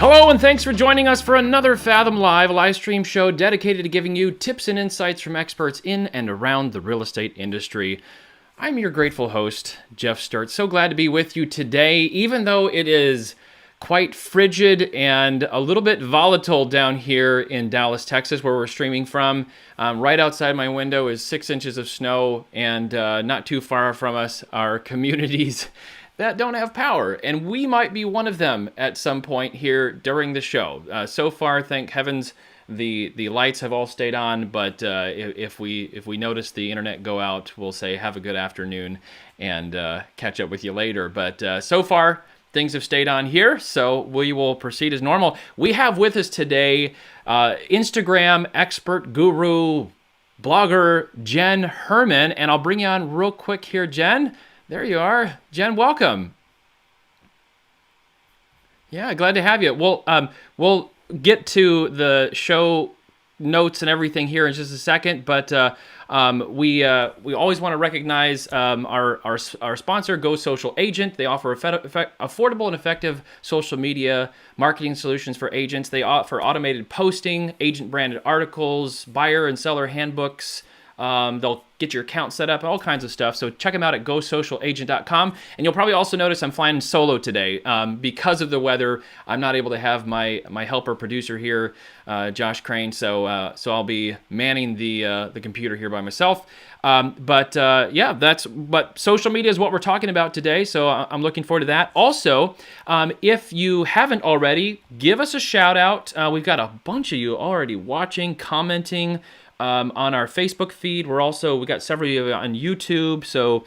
Hello, and thanks for joining us for another Fathom live stream show dedicated to giving you tips and insights from experts in and around the real estate industry. I'm your grateful host, Jeff Sturt. So glad to be with you today, even though it is quite frigid and a little bit volatile down here in Dallas, Texas, where we're streaming from. Right outside my window is 6 inches of snow, and not too far from us are communities that don't have power, and we might be one of them at some point here during the show. So far, thank heavens, the lights have all stayed on, but if we notice the internet go out, we'll say have a good afternoon and catch up with you later. But so far, things have stayed on here, so we will proceed as normal. We have with us today Instagram expert, guru, blogger, Jenn Herman, and I'll bring you on real quick here, Jenn. There you are. Jenn, welcome. Yeah, glad to have you. We'll get to the show notes and everything here in just a second, but we always want to recognize our sponsor, Go Social Agent. They offer affordable and effective social media marketing solutions for agents. They offer automated posting, agent-branded articles, buyer and seller handbooks. They'll get your account set up, all kinds of stuff. So check them out at GoSocialAgent.com. And you'll probably also notice I'm flying solo today. Because of the weather, I'm not able to have my helper producer here, Josh Crane. So I'll be manning the computer here by myself. But social media is what we're talking about today. So I'm looking forward to that. Also, if you haven't already, give us a shout out. We've got a bunch of you already watching, commenting on our Facebook feed. We got several of you on YouTube, so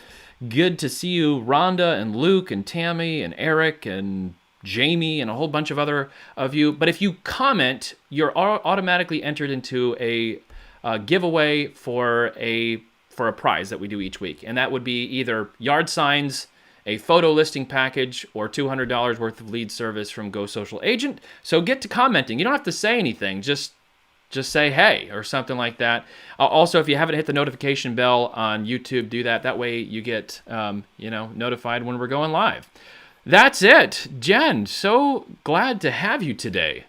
good to see you, Rhonda and Luke and Tammy and Eric and Jamie and a whole bunch of other of you. But if you comment, you're automatically entered into a giveaway for a prize that we do each week, and that would be either yard signs, a photo listing package, or $200 worth of lead service from Go Social Agent. So get to commenting. You don't have to say anything. Just say hey or something like that. Also, if you haven't hit the notification bell on YouTube, do that. That way you get notified when we're going live. That's it. Jenn, so glad to have you today.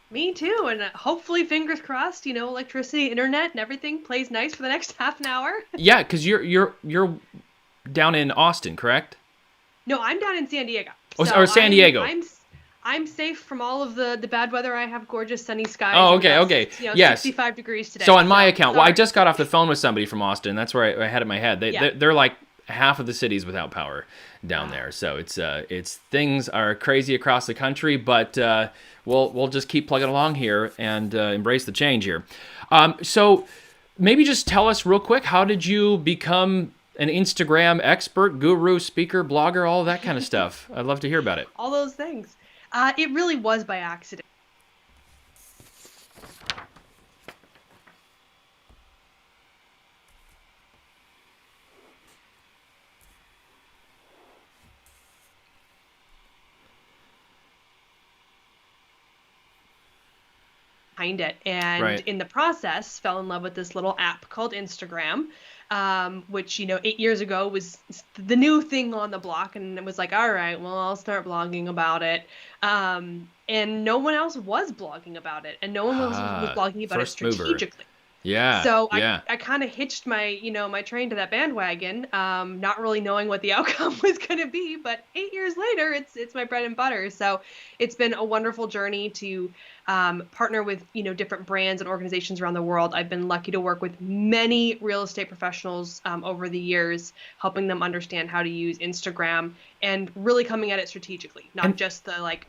Me too, and hopefully, fingers crossed, electricity, internet, and everything plays nice for the next half an hour. Yeah, because you're down in Austin, correct? No, I'm down in San Diego. Or San Diego. I'm safe from all of the bad weather. I have gorgeous sunny skies. Oh, okay. Yes. 65 degrees today. So on my account, I just got off the phone with somebody from Austin. That's where I had it in my head. They're like half of the cities without power down there. So it's things are crazy across the country, but we'll just keep plugging along here and embrace the change here. So maybe just tell us real quick, how did you become an Instagram expert, guru, speaker, blogger, all that kind of stuff? I'd love to hear about it. All those things. It really was by accident. Behind it, and in the process fell in love with this little app called Instagram, which 8 years ago was the new thing on the block, and it was like, all right, well, I'll start blogging about it, and no one else was blogging about it, and no one else was blogging about it strategically. Mover. Yeah. So I kind of hitched my my train to that bandwagon, not really knowing what the outcome was going to be, but 8 years later, it's my bread and butter. So it's been a wonderful journey to partner with different brands and organizations around the world. I've been lucky to work with many real estate professionals over the years, helping them understand how to use Instagram and really coming at it strategically, not just the like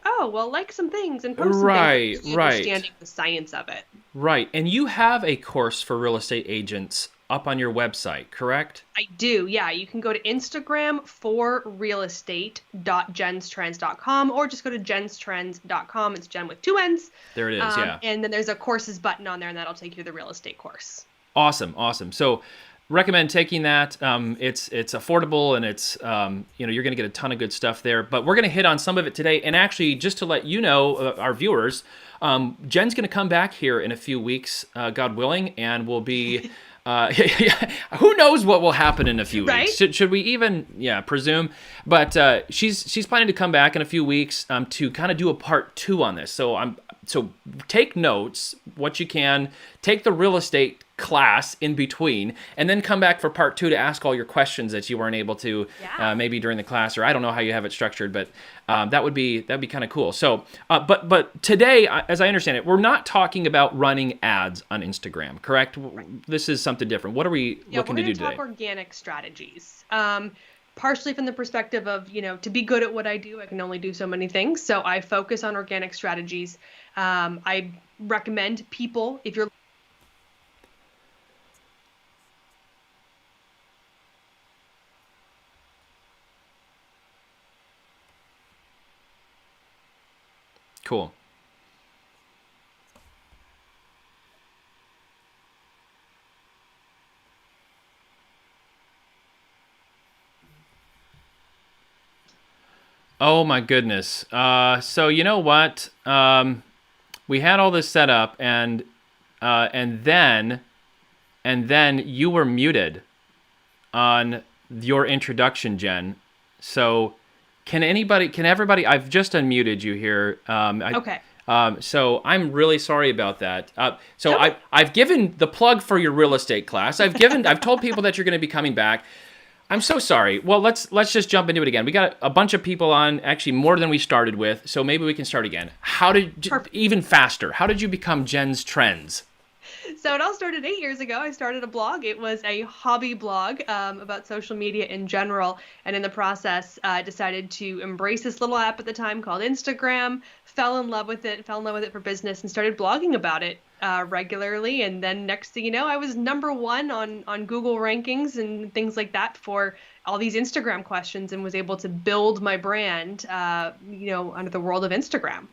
some things and post some things, understanding the science of it. Right. And you have a course for real estate agents up on your website, correct? I do, yeah. You can go to Instagram for realeestate.jenstrends.com or just go to jenstrends.com. It's Jenn with 2 N's. There it is, yeah. And then there's a courses button on there, and that'll take you to the real estate course. Awesome. So recommend taking that. It's affordable, and it's you're going to get a ton of good stuff there. But we're going to hit on some of it today. And actually, just to let you know, our viewers, Jenn's going to come back here in a few weeks, God willing, and we'll be who knows what will happen in a few Right? weeks? Should we even presume? But she's planning to come back in a few weeks to kind of do a part 2 on this. So take notes, what you can. Take the real estate class in between, and then come back for part 2 to ask all your questions that you weren't able to maybe during the class, or I don't know how you have it structured, but that'd be kind of cool. So, but today, as I understand it, we're not talking about running ads on Instagram, correct? Right. This is something different. What are we looking to do today? We're going to talk organic strategies. Partially from the perspective of, to be good at what I do, I can only do so many things. So I focus on organic strategies. I recommend people, if you're cool. Oh my goodness. So you know what? We had all this set up, and then you were muted on your introduction, Jenn. So can everybody? I've just unmuted you here. okay. So I'm really sorry about that. I've given the plug for your real estate class. I've told people that you're going to be coming back. I'm so sorry. Well, let's just jump into it again. We got a bunch of people on, actually more than we started with, so maybe we can start again. Even faster, how did you become Jenn's Trends? So it all started 8 years ago. I started a blog. It was a hobby blog about social media in general. And in the process, I decided to embrace this little app at the time called Instagram, fell in love with it for business, and started blogging about it regularly. And then next thing you know, I was #1 on Google rankings and things like that for all these Instagram questions, and was able to build my brand, under the world of Instagram.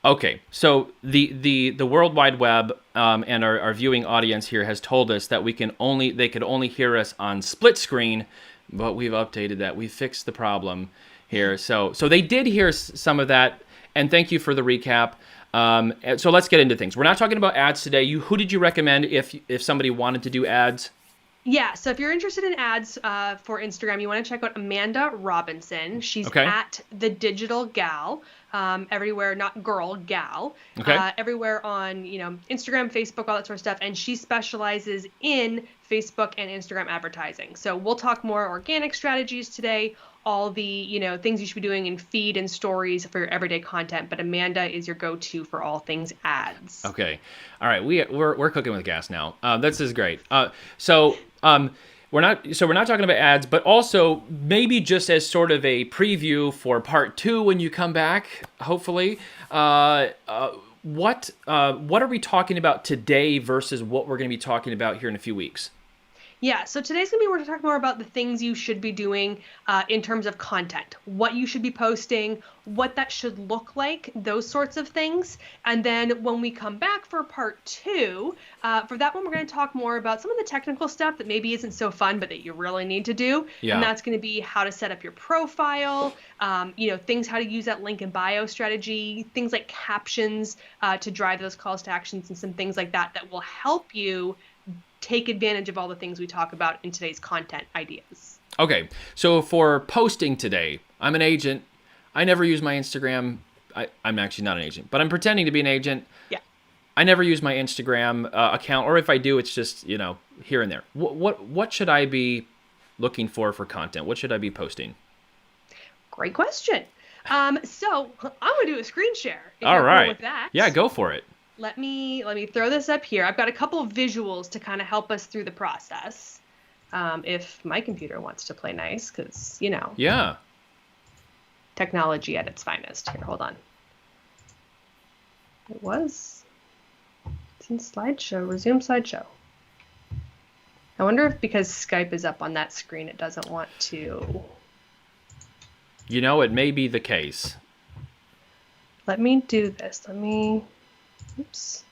Okay, so the World Wide Web and our viewing audience here has told us that they could only hear us on split screen, but we've updated that. We fixed the problem here. So they did hear some of that, and thank you for the recap. So let's get into things. We're not talking about ads today. Who did you recommend if somebody wanted to do ads? Yeah, so if you're interested in ads for Instagram, you want to check out Amanda Robinson. She's at The Digital Gal, everywhere, not girl, gal. Everywhere on, Instagram, Facebook, all that sort of stuff. And she specializes in Facebook and Instagram advertising. So we'll talk more organic strategies today, all the, things you should be doing in feed and stories for your everyday content. But Amanda is your go-to for all things ads. Okay. All right. We're cooking with gas now. This is great. We're not talking about ads, but also maybe just as sort of a preview for part 2 when you come back, hopefully. What are we talking about today versus what we're going to be talking about here in a few weeks? Yeah, so today's going to be, we're going to talk more about the things you should be doing in terms of content, what you should be posting, what that should look like, those sorts of things. And then when we come back for part 2, for that one, we're going to talk more about some of the technical stuff that maybe isn't so fun, but that you really need to do. Yeah. And that's going to be how to set up your profile, things, how to use that link in bio strategy, things like captions to drive those calls to actions, and some things like that will help you take advantage of all the things we talk about in today's content ideas. Okay, so for posting today, I'm an agent. I never use my Instagram. I'm actually not an agent, but I'm pretending to be an agent. Yeah. I never use my Instagram account, or if I do, it's just, here and there. What should I be looking for content? What should I be posting? Great question. So I'm going to do a screen share. All right. Cool with that. Yeah, go for it. Let me throw this up here. I've got a couple of visuals to kind of help us through the process. If my computer wants to play nice, because, Yeah. Technology at its finest. Here, hold on. It's in slideshow, resume slideshow. I wonder if because Skype is up on that screen, it doesn't want to. It may be the case. Let me do this. Oops.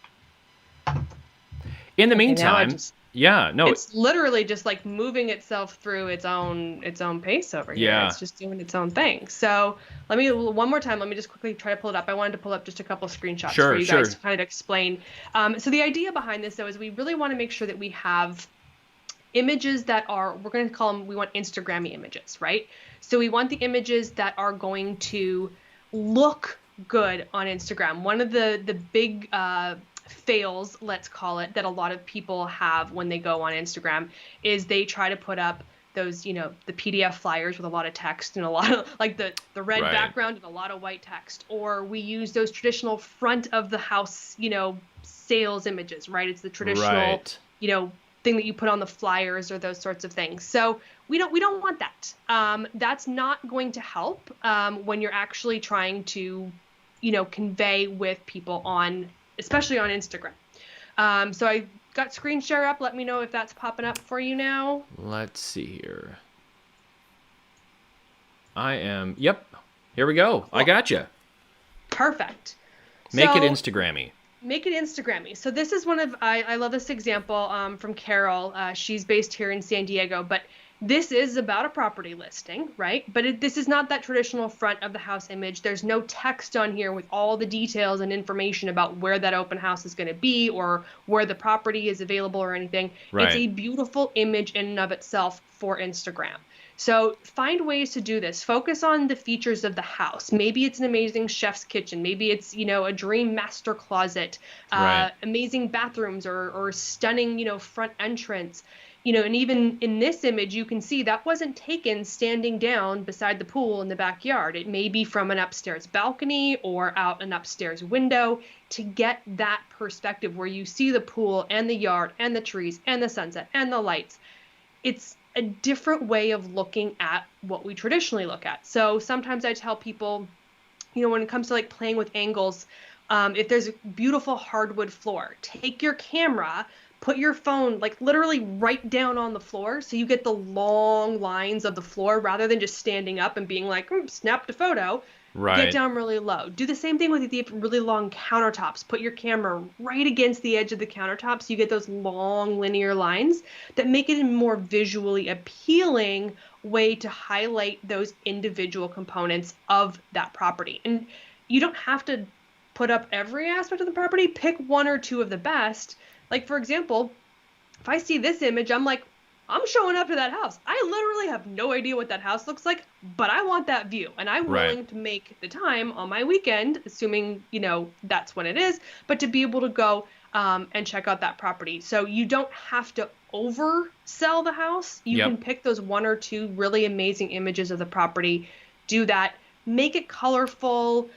In the meantime, Yeah, no, It's literally just like moving itself through its own pace over here. yeah, It's just doing its own thing. So one more time, let me just quickly try to pull it up. I wanted to pull up just a couple screenshots for sure, you guys sure. to kind of explain. So the idea behind this though is we really want to make sure that we have images that are, we're going to call them, we want Instagrammy images, right? So we want the images that are going to look good on Instagram. One of the big fails, let's call it, that a lot of people have when they go on Instagram is they try to put up those, the PDF flyers with a lot of text and a lot of like the red Right, background and a lot of white text, or we use those traditional front of the house, sales images, right? It's the traditional, right. thing that you put on the flyers or those sorts of things. So we don't want that. That's not going to help when you're actually trying to, convey with people especially on Instagram. So I got screen share up. Let me know if that's popping up for you now. Let's see here. Yep. Here we go. I Cool. got you. Perfect. Make it So Instagrammy. make it Instagrammy. So this is I love this example from Carol. She's based here in San Diego, but this is about a property listing, right? But this is not that traditional front of the house image. There's no text on here with all the details and information about where that open house is going to be or where the property is available or anything. Right. It's a beautiful image in and of itself for Instagram. So find ways to do this. Focus on the features of the house. Maybe it's an amazing chef's kitchen. Maybe it's, a dream master closet, Right. amazing bathrooms or stunning, front entrance. And even in this image, you can see that wasn't taken standing down beside the pool in the backyard. It may be from an upstairs balcony or out an upstairs window to get that perspective where you see the pool and the yard and the trees and the sunset and the lights. It's a different way of looking at what we traditionally look at. So sometimes I tell people, when it comes to like playing with angles, if there's a beautiful hardwood floor, take your camera, put your phone like literally right down on the floor so you get the long lines of the floor rather than just standing up and being like, snapped a photo. Right. Get down really low. Do the same thing with the really long countertops. Put your camera right against the edge of the countertop so you get those long linear lines that make it a more visually appealing way to highlight those individual components of that property. And you don't have to put up every aspect of the property. Pick one or two of the best. Like, for example, if I see this image, I'm like, I'm showing up to that house. I literally have no idea what that house looks like, but I want that view. And I'm willing to make the time on my weekend, assuming, that's when it is, but to be able to go and check out that property. So you don't have to oversell the house. You can pick those one or two really amazing images of the property, do that, make it colorful,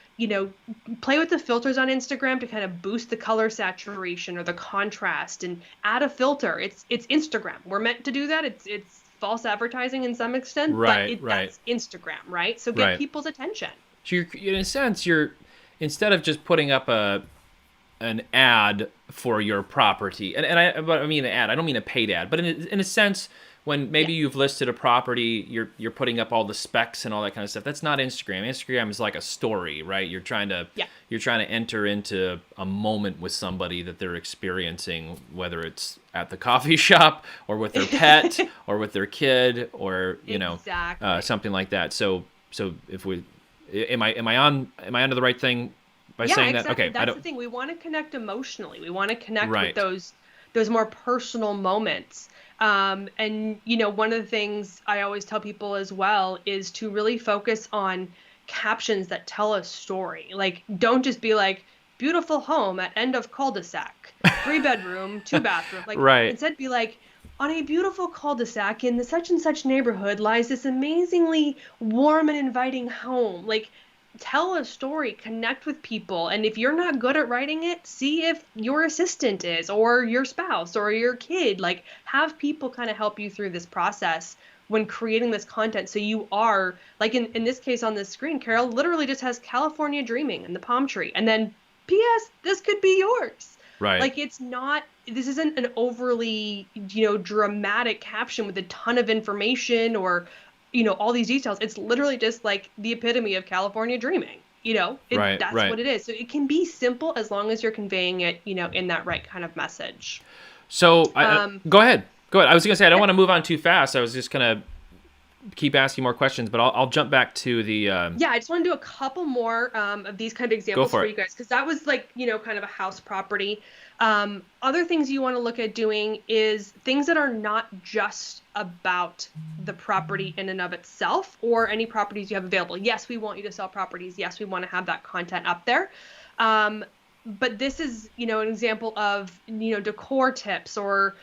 play with the filters on Instagram to kind of boost the color saturation or the contrast and add a filter. It's Instagram. We're meant to do that. It's false advertising in some extent, Right, but that's Instagram, right? So get people's attention. So in a sense, you're instead of just putting up an ad for your property, but I mean an ad. I don't mean a paid ad, but in a sense, when maybe you've listed a property, you're putting up all the specs and all that kind of stuff. That's not Instagram. Instagram is like a story, right? You're trying to enter into a moment with somebody that they're experiencing, whether it's at the coffee shop or with their pet or with their kid or something like that. So if we am I onto the right thing by saying exactly. that? Okay, that's the thing. We want to connect emotionally. We want to connect with those more personal moments. And, one of the things I always tell people as well is to really focus on captions that tell a story. Like, don't just be like, beautiful home at end of cul-de-sac, 3-bedroom, 2-bathroom. Like, instead be like, on a beautiful cul-de-sac in the such and such neighborhood lies this amazingly warm and inviting home. Like, tell a story, connect with people. And if you're not good at writing it, see if your assistant is, or your spouse, or your kid. Like, have people kind of help you through this process when creating this content. So you are, like in this case on this screen, Carol literally just has California Dreaming and the palm tree. And then, P.S., this could be yours. Right. Like, this isn't an overly, dramatic caption with a ton of information or all these details. It's literally just like the epitome of California dreaming, that's what it is. So it can be simple as long as you're conveying it, in that right kind of message. So go ahead. Go ahead. I was going to say I don't Yeah. want to move on too fast. I was just going to keep asking more questions, but I'll jump back to the. Yeah, I just want to do a couple more of these kind of Go examples for for it. you guys, because that was like, kind of a house property. Other things you want to look at doing is things that are not just about the property in and of itself or any properties you have available. Yes, we want you to sell properties. Yes, we want to have that content up there. But this is, an example of, decor tips or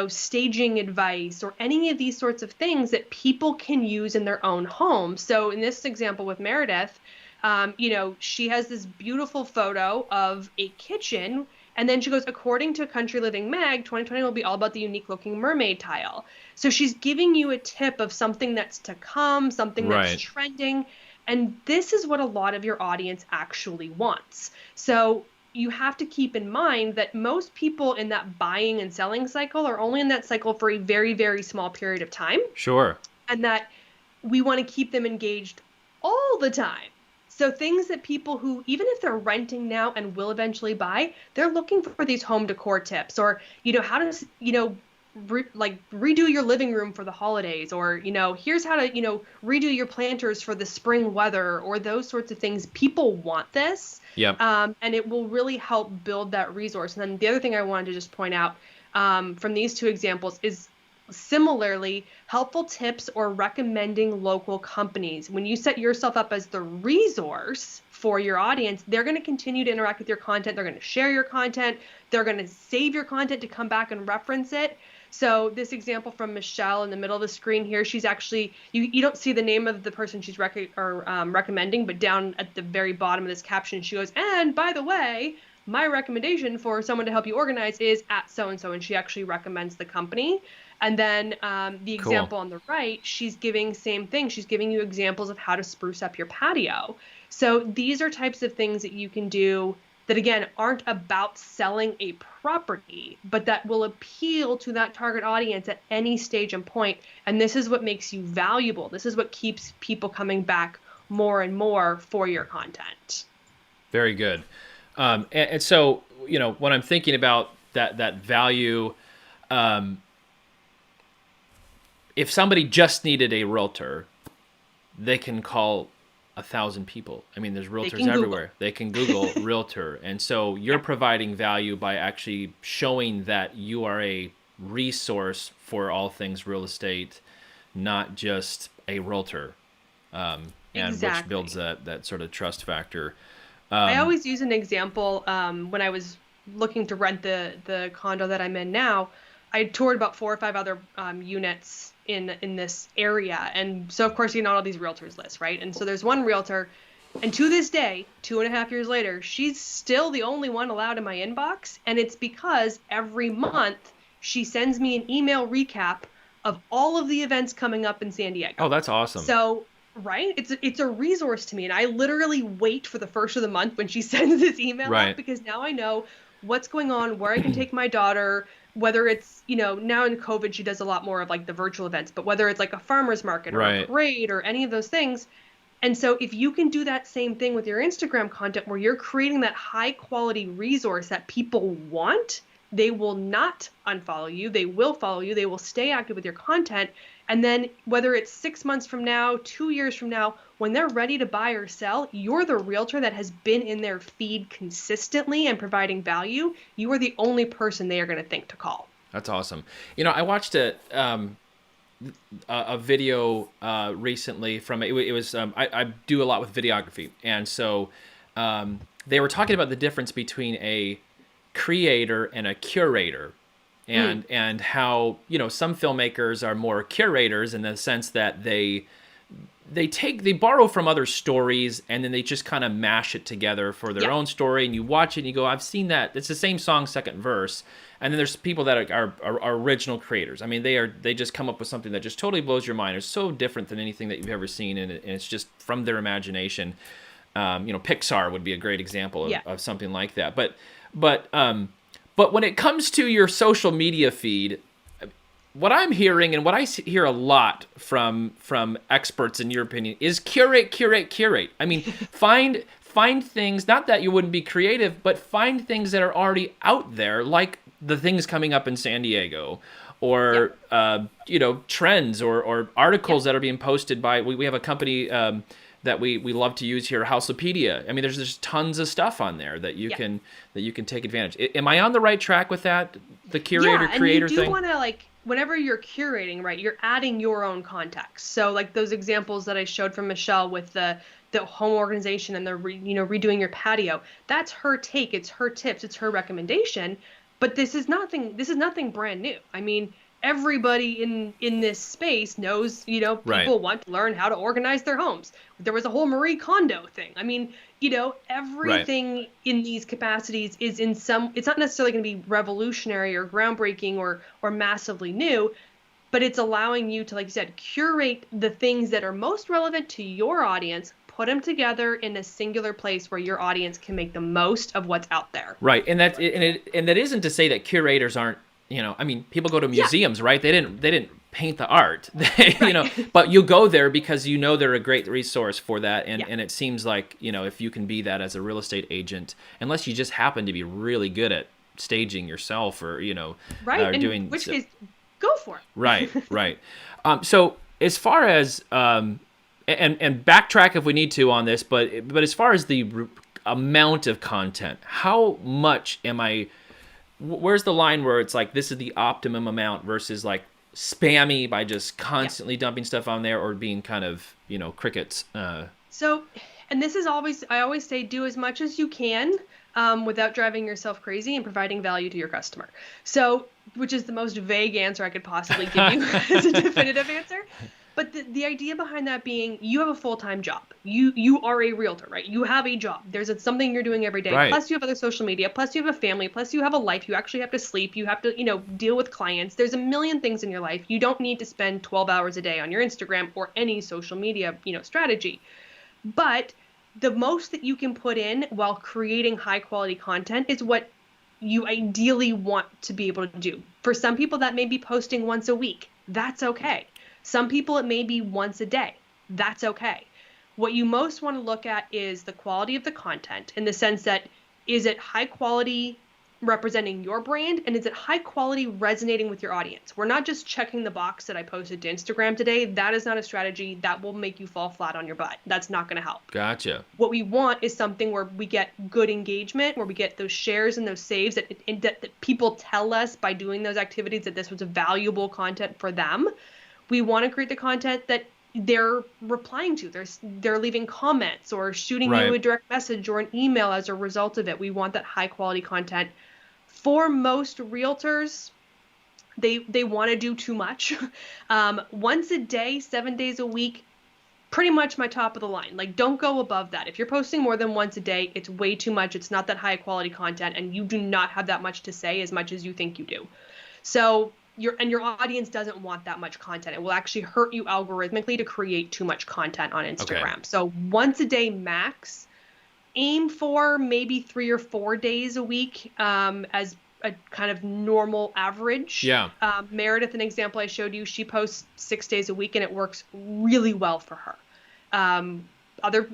staging advice or any of these sorts of things that people can use in their own home. So in this example with Meredith, she has this beautiful photo of a kitchen, and then she goes, according to Country Living Mag, 2020 will be all about the unique looking mermaid tile. So she's giving you a tip of something that's to come, something that's Right. trending. And this is what a lot of your audience actually wants. So you have to keep in mind that most people in that buying and selling cycle are only in that cycle for a very, very small period of time, Sure. and that we want to keep them engaged all the time. So things that people who, even if they're renting now and will eventually buy, they're looking for these home decor tips, or, how to, redo your living room for the holidays, or, here's how to, redo your planters for the spring weather, or those sorts of things. People want this. Yep. And it will really help build that resource. And then the other thing I wanted to just point out from these two examples is similarly helpful tips or recommending local companies. When you set yourself up as the resource for your audience, they're going to continue to interact with your content. They're going to share your content. They're going to save your content to come back and reference it. So this example from Michelle in the middle of the screen here, she's actually, you don't see the name of the person she's recommending, but down at the very bottom of this caption, she goes, and by the way, my recommendation for someone to help you organize is at so-and-so, and she actually recommends the company. And then the example on the right, she's giving same thing. She's giving you examples of how to spruce up your patio. So these are types of things that you can do that, again, aren't about selling a property, but that will appeal to that target audience at any stage and point. And this is what makes you valuable. This is what keeps people coming back more and more for your content. Very good. And so, when I'm thinking about that value, if somebody just needed a realtor, they can call 1,000 people. I mean, there's realtors everywhere. They can Google realtor. And so you're providing value by actually showing that you are a resource for all things real estate, not just a realtor. And which builds that sort of trust factor. I always use an example when I was looking to rent the condo that I'm in now. I toured about 4 or 5 other units in this area. And so, of course, all these realtors lists, right? And so there's one realtor, and to this day, 2.5 years later, she's still the only one allowed in my inbox. And it's because every month she sends me an email recap of all of the events coming up in San Diego. Oh, that's awesome. So, right? It's a resource to me. And I literally wait for the first of the month when she sends this email out, because now I know what's going on, where I can take my daughter, whether it's, now in COVID, she does a lot more of like the virtual events, but whether it's like a farmer's market or a parade or any of those things. And so if you can do that same thing with your Instagram content, where you're creating that high quality resource that people want, they will not unfollow you. They will follow you. They will stay active with your content. And then whether it's 6 months from now, 2 years from now, when they're ready to buy or sell, you're the realtor that has been in their feed consistently and providing value. You are the only person they are going to think to call. That's awesome. I watched a video recently from it was I do a lot with videography, and so they were talking about the difference between a creator and a curator. And how, some filmmakers are more curators in the sense that they borrow from other stories and then they just kind of mash it together for their own story. And you watch it and you go, I've seen that. It's the same song, second verse. And then there's people that are original creators. I mean, they just come up with something that just totally blows your mind. It's so different than anything that you've ever seen, and it's just from their imagination. Pixar would be a great example of something like that. But when it comes to your social media feed, what I'm hearing and what I hear a lot from experts, in your opinion, is curate. I mean, find things, not that you wouldn't be creative, but find things that are already out there, like the things coming up in San Diego, or Yep. trends or articles Yep. that are being posted by. We have a company that we love to use here, Houseopedia. I mean, there's tons of stuff on there that Yep. you can take advantage. Am I on the right track with that? The curator Yeah, and you creator do thing. want to like whenever you're curating, right? You're adding your own context. So like those examples that I showed from Michelle with the home organization and the redoing your patio. That's her take, it's her tips, it's her recommendation, but this is nothing brand new. I mean, everybody in this space knows, Right. people want to learn how to organize their homes. There was a whole Marie Kondo thing. I mean, Right. everything in these capacities is it's not necessarily going to be revolutionary or groundbreaking or massively new, but it's allowing you to, like you said, curate the things that are most relevant to your audience, put them together in a singular place where your audience can make the most of what's out there. Right, and that isn't to say that curators aren't. I mean, people go to Yeah, museums, right? They didn't paint the art, right. but you go there because they're a great resource for that, and Yeah, and it seems like if you can be that as a real estate agent, unless you just happen to be really good at staging yourself, or right. In doing which case, go for right, it. right. So as far as and backtrack if we need to on this, but as far as the amount of content, how much am I? Where's the line where it's like this is the optimum amount versus like spammy by just Yeah. constantly dumping stuff on there, or being kind of crickets? So, and this is always, I always say, do as much as you can without driving yourself crazy and providing value to your customer. So, which is the most vague answer I could possibly give you as a definitive answer. But the idea behind that being you have a full-time job. You are a realtor, right? You have a job. Something you're doing every day. Right. Plus you have other social media. Plus you have a family. Plus you have a life. You actually have to sleep. You have to, deal with clients. There's a million things in your life. You don't need to spend 12 hours a day on your Instagram or any social media, strategy. But the most that you can put in while creating high quality content is what you ideally want to be able to do. For some people, that may be posting once a week. That's okay. Some people, it may be once a day. That's okay. What you most want to look at is the quality of the content, in the sense that, is it high quality representing your brand, and is it high quality resonating with your audience? We're not just checking the box that I posted to Instagram today. That is not a strategy that will make you fall flat on your butt. That's not going to help. Gotcha. What we want is something where we get good engagement, where we get those shares and those saves that people tell us by doing those activities that this was a valuable content for them. We want to create the content that they're replying to. They're leaving comments or shooting you Right. a direct message or an email as a result of it. We want that high quality content. For most realtors, they want to do too much. Once a day, 7 days a week, pretty much my top of the line. Like, don't go above that. If you're posting more than once a day, it's way too much. It's not that high quality content, and you do not have that much to say as much as you think you do. So your audience doesn't want that much content. It will actually hurt you algorithmically to create too much content on Okay. Instagram. So once a day max. Aim for maybe 3 or 4 days a week as a kind of normal average. Yeah. Meredith, an example I showed you, she posts 6 days a week, and it works really well for her. Other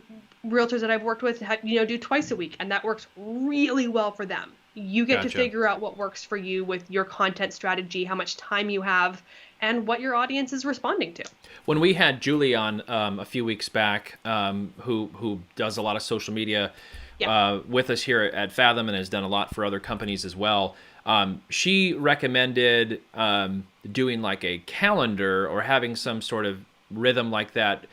realtors that I've worked with, do twice a week, and that works really well for them. You get to Gotcha. figure out what works for you with your content strategy, how much time you have, and what your audience is responding to. When we had Julie on a few weeks back, who does a lot of social media Yeah. with us here at Fathom, and has done a lot for other companies as well, she recommended doing like a calendar or having some sort of rhythm like that.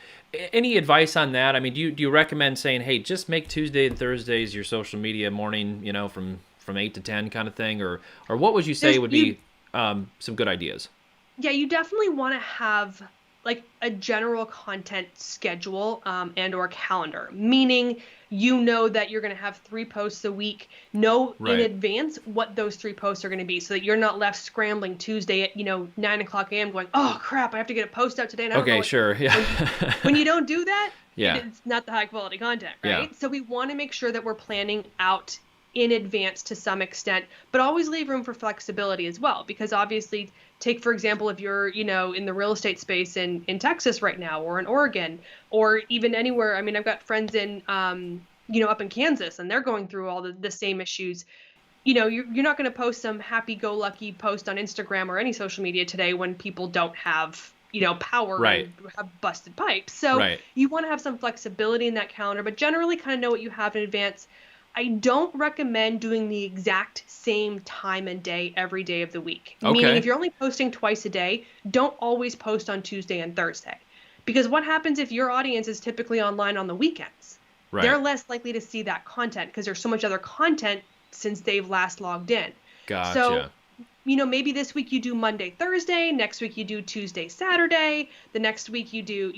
Any advice on that? I mean, do you recommend saying, hey, just make Tuesday and Thursdays your social media morning, from 8 to 10 kind of thing, or what would you say would be some good ideas? Yeah, you definitely want to have like a general content schedule and or calendar, meaning that you're going to have 3 posts a week. Know in Right. advance what those 3 posts are going to be, so that you're not left scrambling Tuesday at 9 o'clock a.m. going, oh crap, I have to get a post out today, and I don't know Okay, what. sure. Yeah. When you don't do that, Yeah. it's not the high quality content, Yeah. right? So we want to make sure that we're planning out in advance to some extent, but always leave room for flexibility as well. Because obviously, take, for example, if you're, in the real estate space in Texas right now, or in Oregon, or even anywhere. I mean, I've got friends in, up in Kansas, and they're going through all the same issues. you're not going to post some happy-go-lucky post on Instagram or any social media today when people don't have, power Right. and have busted pipes. So Right. you want to have some flexibility in that calendar, but generally kind of know what you have in advance. I don't recommend doing the exact same time and day every day of the week. Okay. Meaning if you're only posting twice a day, don't always post on Tuesday and Thursday. Because what happens if your audience is typically online on the weekends? Right. They're less likely to see that content because there's so much other content since they've last logged in. Gotcha. So, maybe this week you do Monday, Thursday, next week you do Tuesday, Saturday, the next week you do,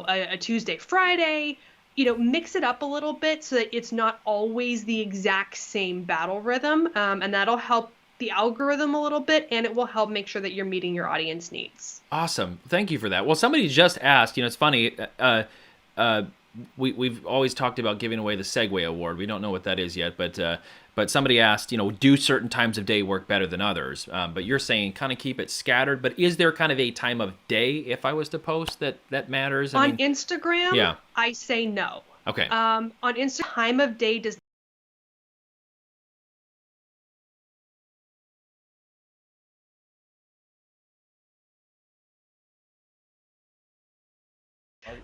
a Tuesday, Friday, mix it up a little bit so that it's not always the exact same battle rhythm. And that'll help the algorithm a little bit, and it will help make sure that you're meeting your audience needs. Awesome. Thank you for that. Well, somebody just asked, it's funny, we've always talked about giving away the Segway Award. We don't know what that is yet, but somebody asked, do certain times of day work better than others? But you're saying kind of keep it scattered. But is there kind of a time of day, if I was to post, that matters? On Instagram, yeah. I say no. Okay. On Instagram, time of day does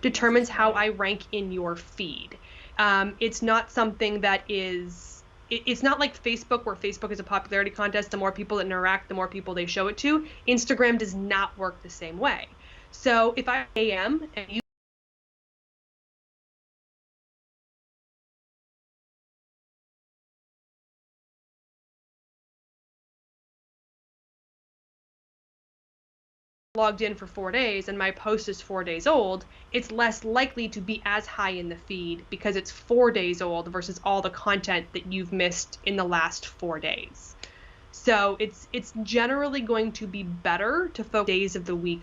determines how I rank in your feed. It's not something that is, it's not like Facebook, where Facebook is a popularity contest. The more people that interact, the more people they show it to. Instagram does not work the same way. So if I AM and you logged in for 4 days and my post is 4 days old, it's less likely to be as high in the feed because it's 4 days old versus all the content that you've missed in the last 4 days. So it's generally going to be better to focus days of the week.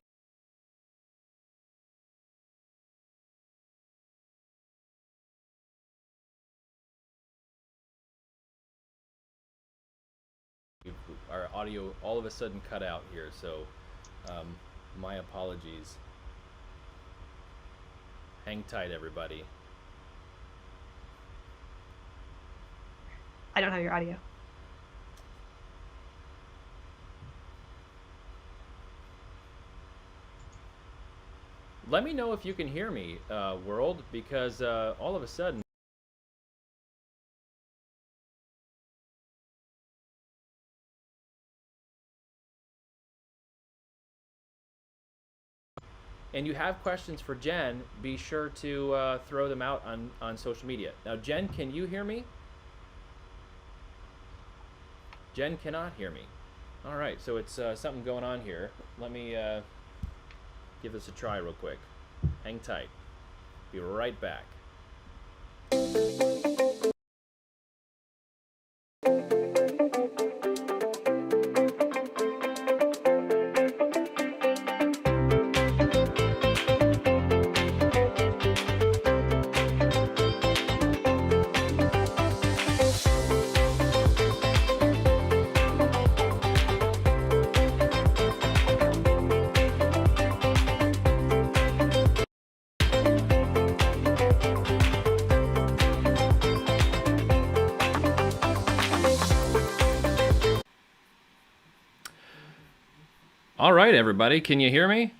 Our audio all of a sudden cut out here, so my apologies. Hang tight, everybody. I don't have your audio. Let me know if you can hear me, world, because all of a sudden and you have questions for Jenn, be sure to throw them out on social media. Now, Jenn, can you hear me? Jenn cannot hear me. All right, so it's something going on here. Let me give this a try real quick. Hang tight. Be right back. All right, everybody, can you hear me?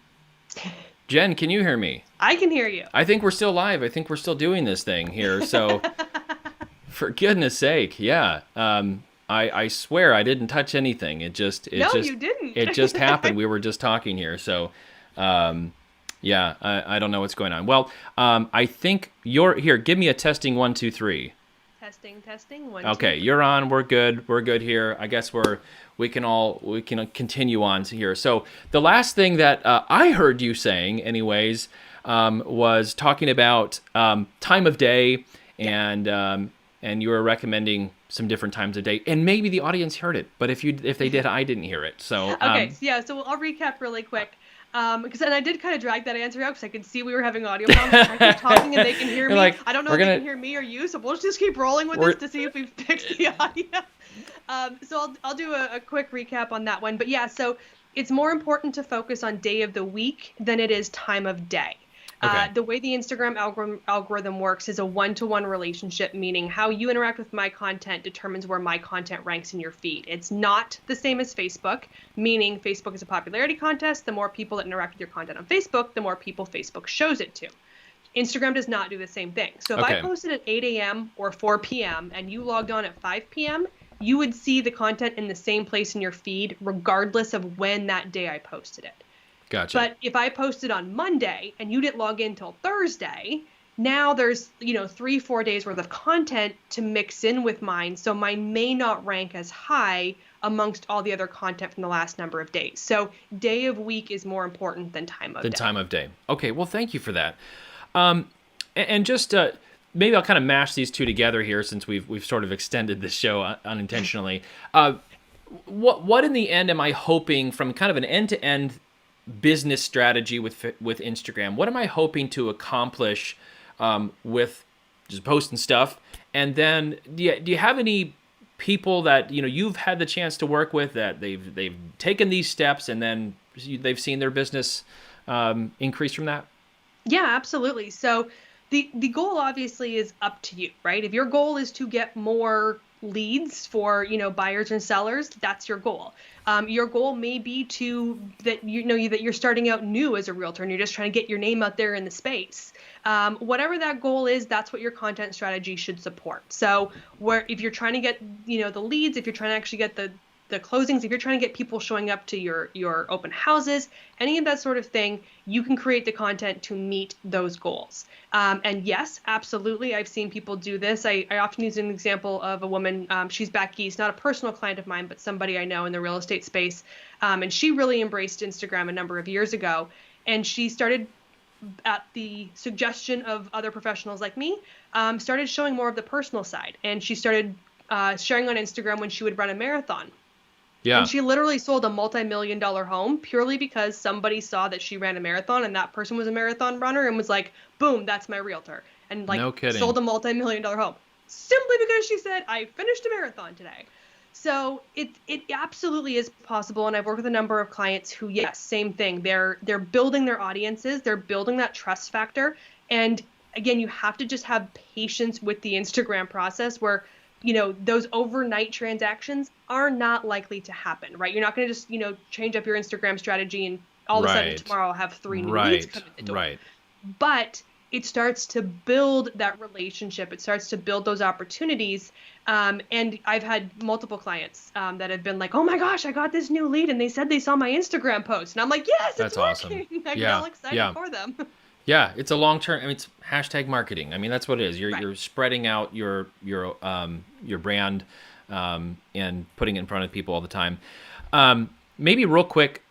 Jenn, can you hear me? I can hear you. I think we're still live. I think we're still doing this thing here. So, for goodness sake, yeah. I swear I didn't touch anything. You didn't. It just happened. We were just talking here. So, yeah, I don't know what's going on. Well, I think you're here. Give me a testing 1, 2, 3. Testing 1, Okay, 2, you're on. We're good. We're good here. I guess we can continue on to here. So the last thing that I heard you saying, anyways, was talking about time of day, and you were recommending some different times of day, and maybe the audience heard it, but if they did, I didn't hear it. So okay, so I'll recap really quick. Because I did kind of drag that answer out because I could see we were having audio problems. I keep talking and they can hear me. Like, I don't know if they can hear me or you, so we'll just keep rolling with this to see if we've fixed the audio. So I'll do a quick recap on that one. But yeah, so it's more important to focus on day of the week than it is time of day. Okay. The way the Instagram algorithm works is a one-to-one relationship, meaning how you interact with my content determines where my content ranks in your feed. It's not the same as Facebook, meaning Facebook is a popularity contest. The more people that interact with your content on Facebook, the more people Facebook shows it to. Instagram does not do the same thing. So if I Okay. posted at 8 a.m. or 4 p.m. and you logged on at 5 p.m., you would see the content in the same place in your feed, regardless of when that day I posted it. Gotcha. But if I posted on Monday and you didn't log in till Thursday, now there's, 3-4 days worth of content to mix in with mine. So mine may not rank as high amongst all the other content from the last number of days. So day of week is more important than time of day. Time of day. Okay. Well, thank you for that. And just maybe I'll kind of mash these two together here, since we've sort of extended this show unintentionally. What in the end am I hoping from kind of an end-to-end business strategy with Instagram? What am I hoping to accomplish with just posting stuff? And then do you have any people that you've had the chance to work with that they've taken these steps and then they've seen their business increase from that? Yeah, absolutely. So the goal obviously is up to you, right? If your goal is to get more leads for, buyers and sellers, that's your goal. Your goal may be that you're starting out new as a realtor and you're just trying to get your name out there in the space. Whatever that goal is, that's what your content strategy should support. So if you're trying to get, the leads, if you're trying to actually get the closings, if you're trying to get people showing up to your open houses, any of that sort of thing, you can create the content to meet those goals. And yes, absolutely, I've seen people do this. I often use an example of a woman, she's back east, not a personal client of mine, but somebody I know in the real estate space. And she really embraced Instagram a number of years ago. And she started, at the suggestion of other professionals like me, started showing more of the personal side. And she started sharing on Instagram when she would run a marathon. Yeah. And she literally sold a multi-million-dollar home purely because somebody saw that she ran a marathon and that person was a marathon runner and was like, boom, that's my realtor. And No kidding. sold a multi-million-dollar home simply because she said, I finished a marathon today. So it absolutely is possible. And I've worked with a number of clients who, yes, same thing. They're building their audiences. They're building that trust factor. And again, you have to just have patience with the Instagram process where those overnight transactions are not likely to happen, right? You're not going to just, change up your Instagram strategy and all of a sudden tomorrow I'll have 3 new leads come in the door. Right. But it starts to build that relationship. It starts to build those opportunities. And I've had multiple clients that have been like, oh my gosh, I got this new lead and they said they saw my Instagram post. And I'm like, yes, that's it's working. Awesome. I get all excited for them. Yeah, it's a long-term. I mean, it's hashtag marketing. I mean, that's what it is. You're spreading out your brand and putting it in front of people all the time. Maybe real quick,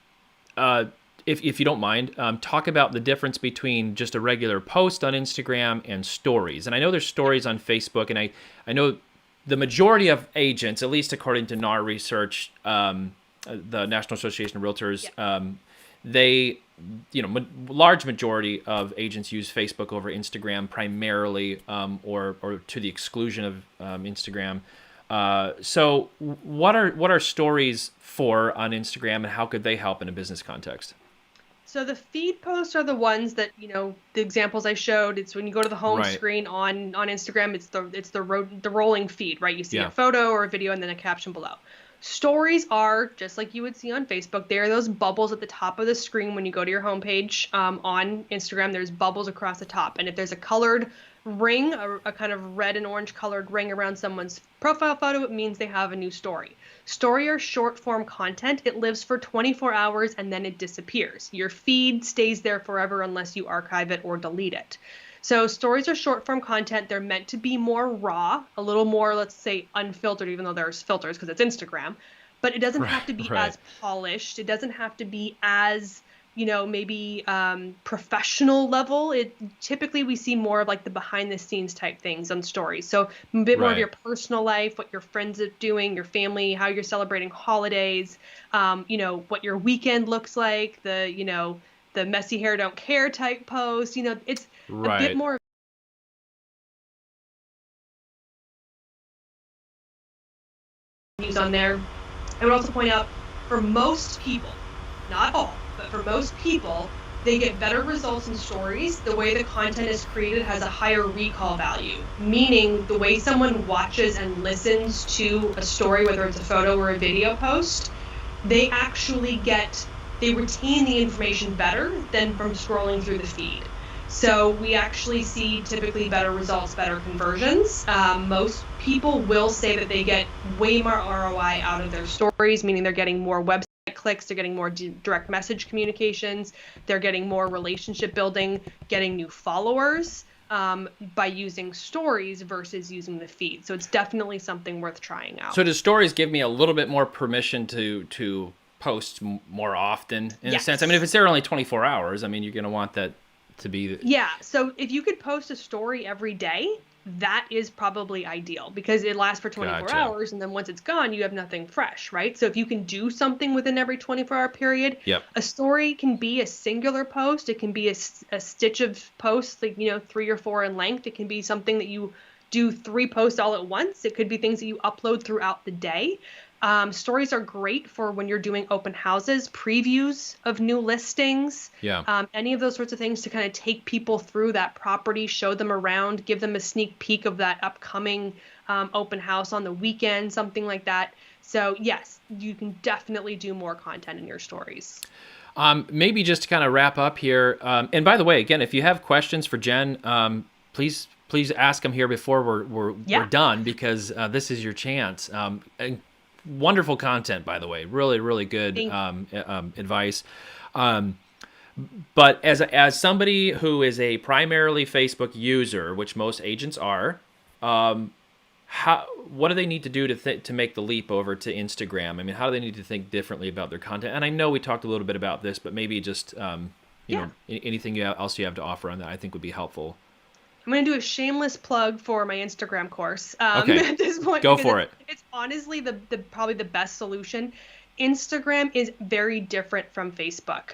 if you don't mind, talk about the difference between just a regular post on Instagram and stories. And I know there's stories on Facebook, and I know the majority of agents, at least according to NAR research, the National Association of Realtors, they, large majority of agents use Facebook over Instagram primarily, or to the exclusion of Instagram. So what are stories for on Instagram, and how could they help in a business context? So the feed posts are the ones that, the examples I showed. It's when you go to the home screen on Instagram, it's the rolling feed, right? You see a photo or a video and then a caption below. Stories are just like you would see on Facebook. They are those bubbles at the top of the screen when you go to your homepage on Instagram. There's bubbles across the top. And if there's a colored ring, a kind of red and orange colored ring around someone's profile photo, it means they have a new story. Story are short form content. It lives for 24 hours and then it disappears. Your feed stays there forever unless you archive it or delete it. So stories are short form content. They're meant to be more raw, a little more, let's say, unfiltered, even though there's filters because it's Instagram. But it doesn't have to be as polished. It doesn't have to be as, maybe professional level. Typically we see more of like the behind the scenes type things on stories. So a bit more of your personal life, what your friends are doing, your family, how you're celebrating holidays, what your weekend looks like, the messy hair don't care type post. It's a bit more on there. I would also point out, for most people, not all, but for most people, They get better results in stories. The way the content is created has a higher recall value, meaning the way someone watches and listens to a story, whether it's a photo or a video post, they retain the information better than from scrolling through the feed. So we actually see typically better results, better conversions. Most people will say that they get way more ROI out of their stories, meaning they're getting more website clicks, they're getting more direct message communications, they're getting more relationship building, getting new followers by using stories versus using the feed. So it's definitely something worth trying out. So do stories give me a little bit more permission to post more often in a sense? I mean, if it's there only 24 hours, I mean, you're going to want that to be... Yeah, so if you could post a story every day, that is probably ideal because it lasts for 24 hours and then once it's gone, you have nothing fresh, right? So if you can do something within every 24-hour period, a story can be a singular post. It can be a stitch of posts, like, 3 or 4 in length. It can be something that you do 3 posts all at once. It could be things that you upload throughout the day. Stories are great for when you're doing open houses, previews of new listings, any of those sorts of things to kind of take people through that property, show them around, give them a sneak peek of that upcoming open house on the weekend, something like that. So yes, you can definitely do more content in your stories. Maybe just to kind of wrap up here, and by the way, again, if you have questions for Jenn, please ask them here before we're done, because this is your chance. And wonderful content, by the way. Really, really good advice. But as somebody who is a primarily Facebook user, which most agents are, what do they need to do to make the leap over to Instagram? I mean, how do they need to think differently about their content? And I know we talked a little bit about this, but maybe just anything else you have to offer on that, I think would be helpful. I'm going to do a shameless plug for my Instagram course at this point. Go for it. It's honestly probably the best solution. Instagram is very different from Facebook.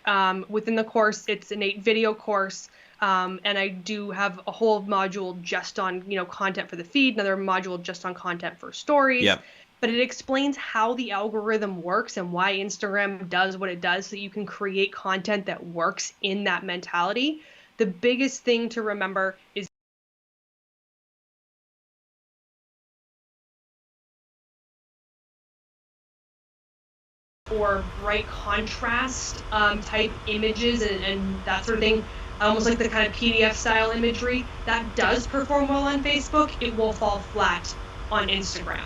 Within the course, it's an 8-video course, and I do have a whole module just on content for the feed, another module just on content for stories. Yep. But it explains how the algorithm works and why Instagram does what it does so you can create content that works in that mentality. The biggest thing to remember is or bright contrast type images and that sort of thing, almost like the kind of PDF style imagery, that does perform well on Facebook. It will fall flat on Instagram.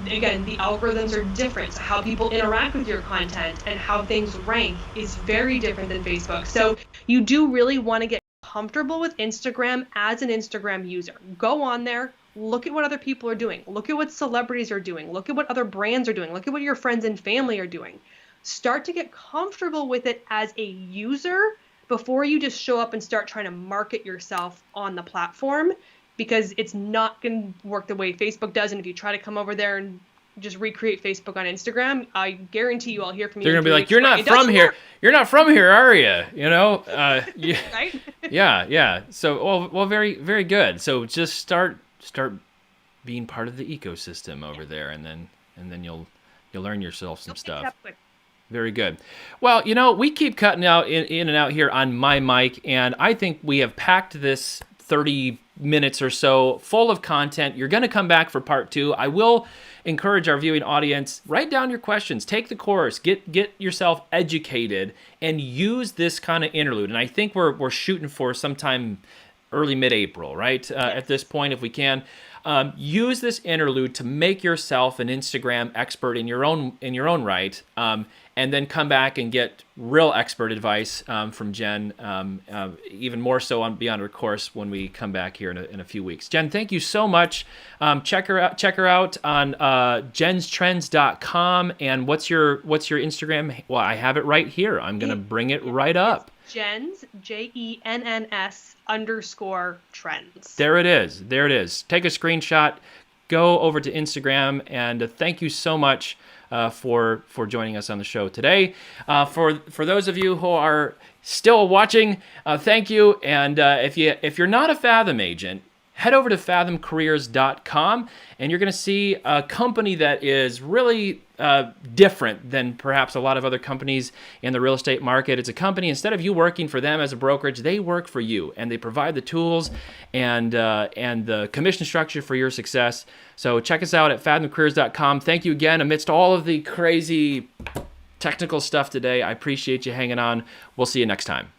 Again, the algorithms are different. So how people interact with your content and how things rank is very different than Facebook. So you do really want to get comfortable with Instagram as an Instagram user. Go on there. Look at what other people are doing. Look at what celebrities are doing. Look at what other brands are doing. Look at what your friends and family are doing. Start to get comfortable with it as a user before you just show up and start trying to market yourself on the platform, because it's not going to work the way Facebook does. And if you try to come over there and just recreate Facebook on Instagram, I guarantee you I'll hear from you. They're going to be like, you're not from here. You're not from here, are you? Right? Yeah. So, well, very, very good. So just start being part of the ecosystem over there, and then you'll learn yourself some stuff. Very good. Well, we keep cutting out in and out here on my mic, and I think we have packed this 30 minutes or so full of content. You're going to come back for part 2. I will encourage our viewing audience, write down your questions, take the course, get yourself educated, and use this kind of interlude. And I think we're shooting for sometime early mid-April, right? At this point, if we can. Use this interlude to make yourself an Instagram expert in your own right, and then come back and get real expert advice from Jenn, even more so beyond her course when we come back here in a few weeks. Jenn, thank you so much. Check her out on jennstrends.com. And what's your Instagram? Well, I have it right here. I'm gonna bring it right up. Jenn's JENNS_trends. There it is. Take a screenshot, go over to Instagram, and thank you so much for joining us on the show today. For those of you who are still watching, thank you. And if you're not a Fathom agent, head over to fathomcareers.com, and you're going to see a company that is really different than perhaps a lot of other companies in the real estate market. It's a company, instead of you working for them as a brokerage, they work for you, and they provide the tools and the commission structure for your success. So check us out at fathomcareers.com. Thank you again. Amidst all of the crazy technical stuff today, I appreciate you hanging on. We'll see you next time.